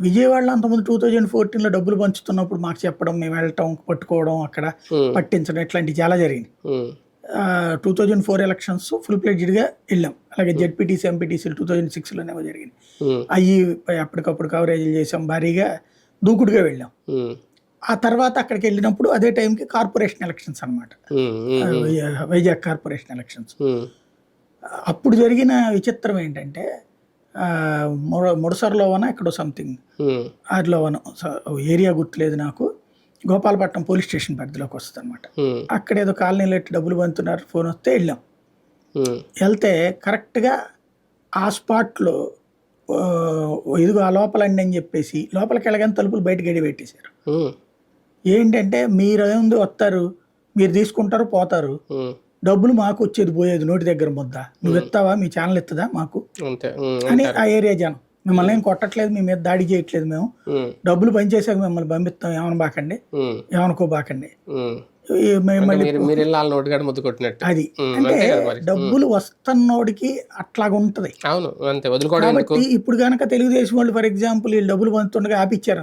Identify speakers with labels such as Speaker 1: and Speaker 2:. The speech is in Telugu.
Speaker 1: విజయవాడలో అంతకుముందు 2014లో డబ్బులు పంచుతున్నప్పుడు మాకు చెప్పడం, మేము వెళ్ళటం, పట్టుకోవడం, అక్కడ పట్టించడం ఇట్లాంటివి చాలా జరిగింది. 2004 ఎలక్షన్స్ ఫుల్ ప్లెడ్జ్డ్గా వెళ్ళాం. అలాగే జెడ్పీటీసీ, ఎంపీటీసీలు 2006లోనేమో జరిగింది. అవి అప్పటికప్పుడు కవరేజీలు చేసాం, భారీగా దూకుడుగా వెళ్ళాం. ఆ తర్వాత అక్కడికి వెళ్ళినప్పుడు అదే టైంకి కార్పొరేషన్ ఎలక్షన్స్ అనమాట, వైజాగ్ కార్పొరేషన్ ఎలక్షన్స్. అప్పుడు జరిగిన విచిత్రం ఏంటంటే ముడసర్లోవన ఎక్కడో సంథింగ్ ఆదిలోవన ఏరియా గుర్తులేదు నాకు, గోపాలపట్నం పోలీస్ స్టేషన్ పరిధిలోకి వస్తుంది అనమాట. అక్కడ ఏదో కాలనీలో ఎట్టి డబ్బులు పంతున్నారు, ఫోన్ వస్తే వెళ్ళాం. వెళ్తే కరెక్ట్గా ఆ స్పాట్లో ఇదిగో ఆ లోపలండి అని చెప్పేసి లోపలికి వెళ్ళగానే తలుపులు బయట గడి పెట్టేశారు. ఏంటంటే మీరు ఏముంది వస్తారు, మీరు తీసుకుంటారు, పోతారు, డబ్బులు మాకు వచ్చేది పోయేది నోటి దగ్గర ముద్ద, నువ్వు ఎత్తావా, మీ ఛానల్ ఎత్తదా మాకు అని ఆ ఏరియా జనం. మిమ్మల్ని ఏం కొట్టట్లేదు, మీ మీద దాడి చేయట్లేదు, మేము డబ్బులు పనిచేసాక మిమ్మల్ని పంపిస్తాం, ఏమనబాకండి, ఏమనుకోబాకండి. అది అంటే డబ్బులు వస్తున్నోడికి అట్లాగా ఉంటది. కాబట్టి ఇప్పుడు కనుక తెలుగుదేశం వాళ్ళు ఫర్ ఎగ్జాంపుల్ వీళ్ళు డబ్బులు పంచుతుండగా ఆపిచ్చారు